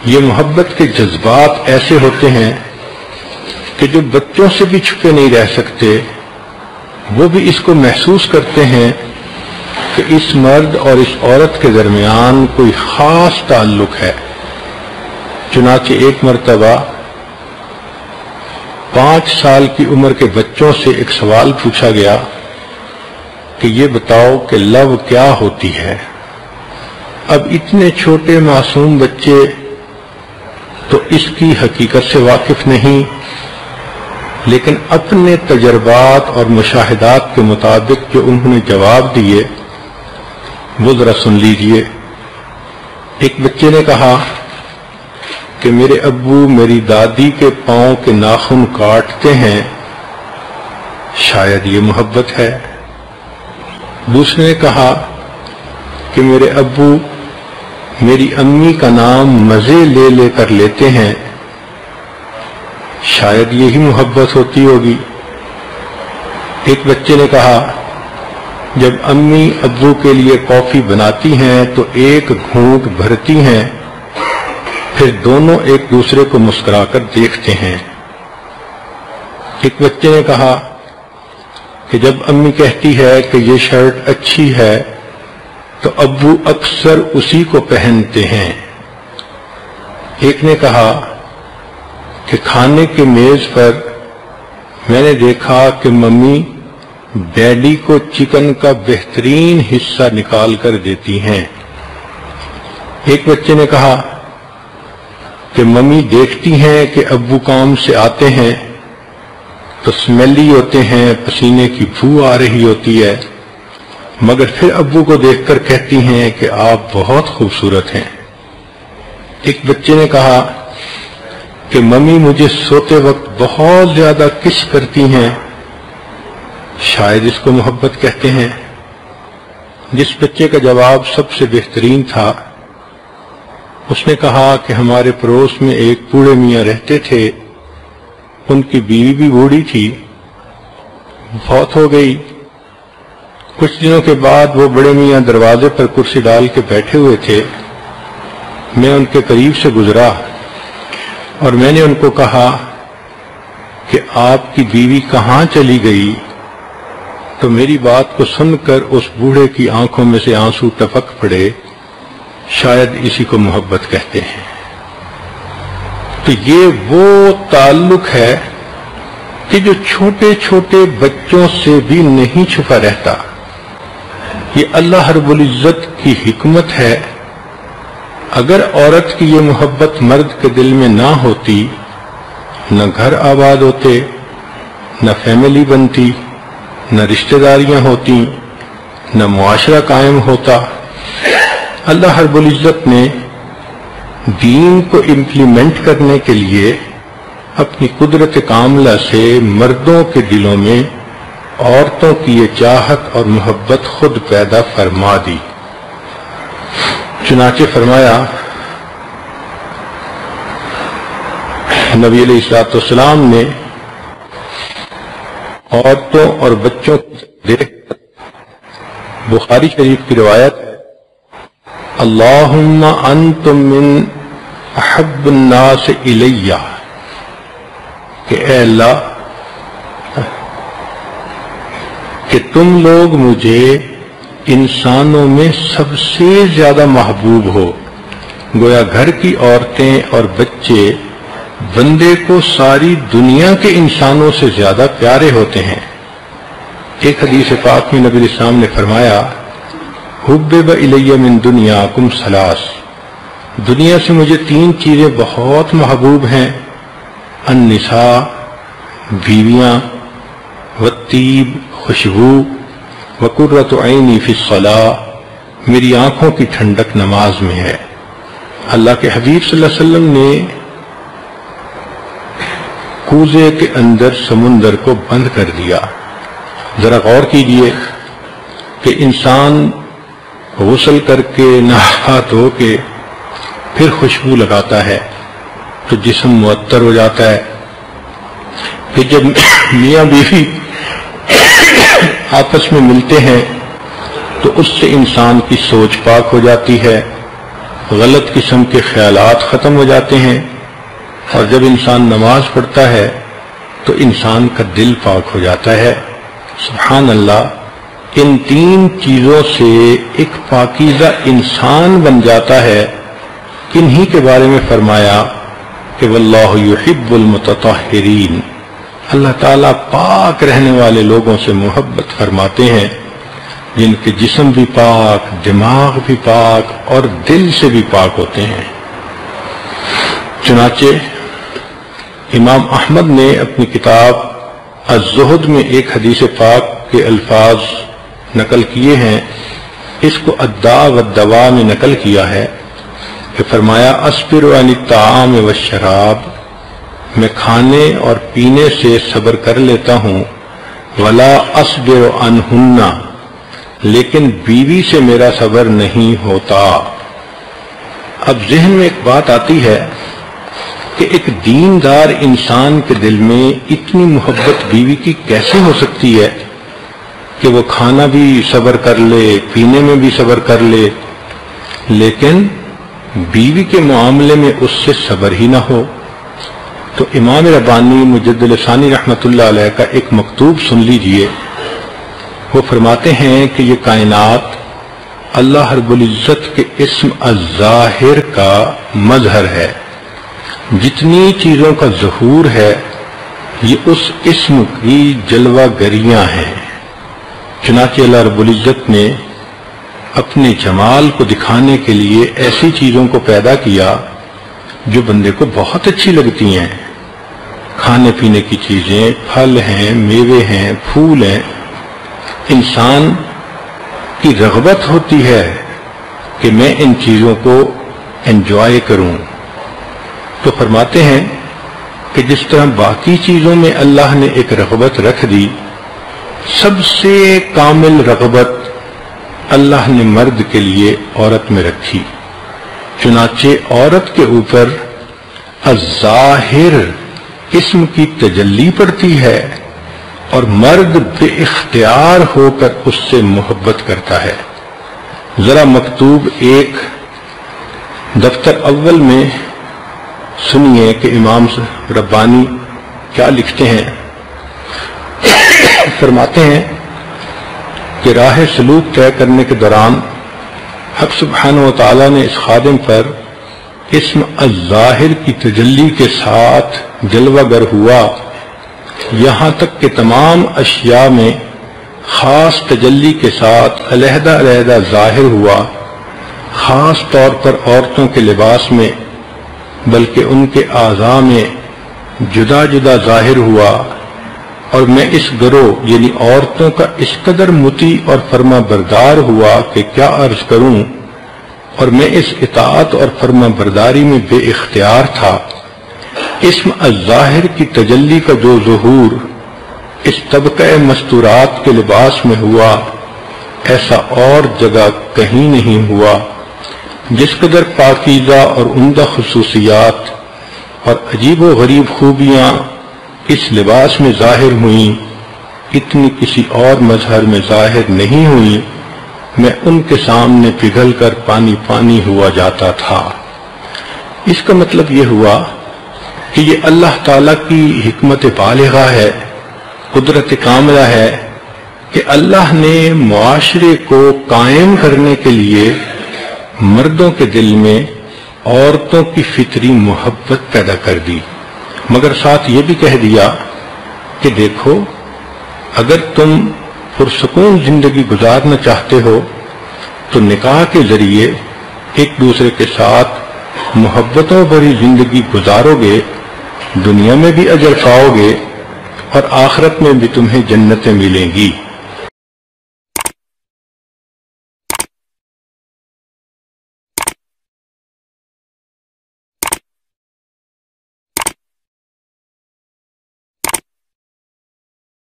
یہ محبت کے جذبات ایسے ہوتے ہیں کہ جو بچوں سے بھی چھپے نہیں رہ سکتے، وہ بھی اس کو محسوس کرتے ہیں کہ اس مرد اور اس عورت کے درمیان کوئی خاص تعلق ہے۔ چنانچہ ایک مرتبہ 5 سال کی عمر کے بچوں سے ایک سوال پوچھا گیا کہ یہ بتاؤ کہ لو کیا ہوتی ہے۔ اب اتنے چھوٹے معصوم بچے تو اس کی حقیقت سے واقف نہیں، لیکن اپنے تجربات اور مشاہدات کے مطابق جو انہوں نے جواب دیے وہ ذرا سن لیجئے۔ ایک بچے نے کہا کہ میرے ابو میری دادی کے پاؤں کے ناخن کاٹتے ہیں، شاید یہ محبت ہے۔ دوسرے نے کہا کہ میرے ابو میری امی کا نام مزے لے لے کر لیتے ہیں، شاید یہی محبت ہوتی ہوگی۔ ایک بچے نے کہا جب امی ابو کے لیے کافی بناتی ہیں تو ایک گھونٹ بھرتی ہیں، پھر دونوں ایک دوسرے کو مسکرا کر دیکھتے ہیں۔ ایک بچے نے کہا کہ جب امی کہتی ہے کہ یہ شرٹ اچھی ہے تو ابو اکثر اسی کو پہنتے ہیں۔ ایک نے کہا کہ کھانے کے میز پر میں نے دیکھا کہ ممی ڈیڈی کو چکن کا بہترین حصہ نکال کر دیتی ہیں۔ ایک بچے نے کہا کہ ممی دیکھتی ہیں کہ ابو کام سے آتے ہیں تو سمیلی ہوتے ہیں، پسینے کی بو آ رہی ہوتی ہے، مگر پھر ابو کو دیکھ کر کہتی ہیں کہ آپ بہت خوبصورت ہیں۔ ایک بچے نے کہا کہ ممی مجھے سوتے وقت بہت زیادہ کس کرتی ہیں، شاید اس کو محبت کہتے ہیں۔ جس بچے کا جواب سب سے بہترین تھا اس نے کہا کہ ہمارے پڑوس میں ایک بوڑھے میاں رہتے تھے، ان کی بیوی بھی بوڑھی تھی، فوت ہو گئی۔ کچھ دنوں کے بعد وہ بڑے میاں دروازے پر کرسی ڈال کے بیٹھے ہوئے تھے، میں ان کے قریب سے گزرا اور میں نے ان کو کہا کہ آپ کی بیوی کہاں چلی گئی؟ تو میری بات کو سن کر اس بوڑھے کی آنکھوں میں سے آنسو ٹپک پڑے، شاید اسی کو محبت کہتے ہیں۔ تو یہ وہ تعلق ہے کہ جو چھوٹے چھوٹے بچوں سے بھی نہیں چھپا رہتا۔ یہ اللہ رب العزت کی حکمت ہے۔ اگر عورت کی یہ محبت مرد کے دل میں نہ ہوتی، نہ گھر آباد ہوتے، نہ فیملی بنتی، نہ رشتہ داریاں ہوتی، نہ معاشرہ قائم ہوتا۔ اللہ رب العزت نے دین کو امپلیمنٹ کرنے کے لیے اپنی قدرت کاملہ سے مردوں کے دلوں میں عورتوں کی یہ چاہت اور محبت خود پیدا فرما دی۔ چنانچہ فرمایا نبی علیہ السلام نے عورتوں اور بچوں کو دیکھ کر، بخاری شریف کی روایت ہے، اللہم انتم من احب الناس الی، کہ اے اللہ کہ تم لوگ مجھے انسانوں میں سب سے زیادہ محبوب ہو۔ گویا گھر کی عورتیں اور بچے بندے کو ساری دنیا کے انسانوں سے زیادہ پیارے ہوتے ہیں۔ ایک حدیث پاک میں نبی السلام نے فرمایا، حبب الی من دنیاکم ثلاث، دنیا سے مجھے 3 چیزیں بہت محبوب ہیں، النساء، بیویاں، والطیب، خوشبو، وقرۃ عینی فی الصلاۃ، میری آنکھوں کی ٹھنڈک نماز میں ہے۔ اللہ کے حبیب صلی اللہ علیہ وسلم نے کوزے کے اندر سمندر کو بند کر دیا۔ ذرا غور کیجئے کہ انسان غسل کر کے نہا دھو کے پھر خوشبو لگاتا ہے تو جسم معطر ہو جاتا ہے، پھر جب میاں بیوی آپس میں ملتے ہیں تو اس سے انسان کی سوچ پاک ہو جاتی ہے، غلط قسم کے خیالات ختم ہو جاتے ہیں، اور جب انسان نماز پڑھتا ہے تو انسان کا دل پاک ہو جاتا ہے۔ سبحان اللہ، ان تین چیزوں سے ایک پاکیزہ انسان بن جاتا ہے۔ انہی کے بارے میں فرمایا کہ واللہ یحب المتطہرین، اللہ تعالیٰ پاک رہنے والے لوگوں سے محبت فرماتے ہیں، جن کے جسم بھی پاک، دماغ بھی پاک اور دل سے بھی پاک ہوتے ہیں۔ چنانچہ امام احمد نے اپنی کتاب الزہد میں ایک حدیث پاک کے الفاظ نقل کیے ہیں، اس کو الداء والدواء میں نقل کیا ہے کہ فرمایا اصبر عن الطعام والشراب، میں کھانے اور پینے سے صبر کر لیتا ہوں، ولا اصبر عنہن، لیکن بیوی سے میرا صبر نہیں ہوتا۔ اب ذہن میں ایک بات آتی ہے کہ ایک دیندار انسان کے دل میں اتنی محبت بیوی کی کیسے ہو سکتی ہے کہ وہ کھانا بھی صبر کر لے، پینے میں بھی صبر کر لے، لیکن بیوی کے معاملے میں اس سے صبر ہی نہ ہو۔ تو امام ربانی مجدد ثانی رحمۃ اللہ علیہ کا ایک مکتوب سن لیجئے۔ وہ فرماتے ہیں کہ یہ کائنات اللہ رب العزت کے اسم الظاہر کا مظہر ہے، جتنی چیزوں کا ظہور ہے یہ اس اسم کی جلوہ گریاں ہیں۔ چنانچہ اللہ رب العزت نے اپنے جمال کو دکھانے کے لیے ایسی چیزوں کو پیدا کیا جو بندے کو بہت اچھی لگتی ہیں، کھانے پینے کی چیزیں، پھل ہیں، میوے ہیں، پھول ہیں۔ انسان کی رغبت ہوتی ہے کہ میں ان چیزوں کو انجوائے کروں۔ تو فرماتے ہیں کہ جس طرح باقی چیزوں میں اللہ نے ایک رغبت رکھ دی، سب سے کامل رغبت اللہ نے مرد کے لیے عورت میں رکھی۔ چنانچہ عورت کے اوپر الظاہر اسم کی تجلی پڑتی ہے اور مرد بے اختیار ہو کر اس سے محبت کرتا ہے۔ ذرا مکتوب ایک دفتر اول میں سنیے کہ امام ربانی کیا لکھتے ہیں۔ فرماتے ہیں کہ راہ سلوک طے کرنے کے دوران حق سبحانہ و تعالیٰ نے اس خادم پر اسم الظاہر کی تجلی کے ساتھ جلوہ گر ہوا، یہاں تک کہ تمام اشیاء میں خاص تجلی کے ساتھ علیحدہ علیحدہ ظاہر ہوا، خاص طور پر عورتوں کے لباس میں، بلکہ ان کے اعضاء میں جدا جدا ظاہر ہوا۔ اور میں اس گروہ یعنی عورتوں کا اس قدر مطیع اور فرما بردار ہوا کہ کیا عرض کروں، اور میں اس اطاعت اور فرما برداری میں بے اختیار تھا۔ اسم الظاہر کی تجلی کا جو ظہور اس طبقہ مستورات کے لباس میں ہوا، ایسا اور جگہ کہیں نہیں ہوا۔ جس قدر پاکیزہ اور عمدہ خصوصیات اور عجیب و غریب خوبیاں اس لباس میں ظاہر ہوئیں، اتنی کسی اور مظہر میں ظاہر نہیں ہوئی۔ میں ان کے سامنے پگھل کر پانی پانی ہوا جاتا تھا۔ اس کا مطلب یہ ہوا کہ یہ اللہ تعالیٰ کی حکمت بالغہ ہے، قدرت کاملہ ہے کہ اللہ نے معاشرے کو قائم کرنے کے لیے مردوں کے دل میں عورتوں کی فطری محبت پیدا کر دی، مگر ساتھ یہ بھی کہہ دیا کہ دیکھو، اگر تم پرسکون زندگی گزارنا چاہتے ہو تو نکاح کے ذریعے ایک دوسرے کے ساتھ محبتوں بھری زندگی گزارو گے، دنیا میں بھی اجر پاؤ گے اور آخرت میں بھی تمہیں جنتیں ملیں گی۔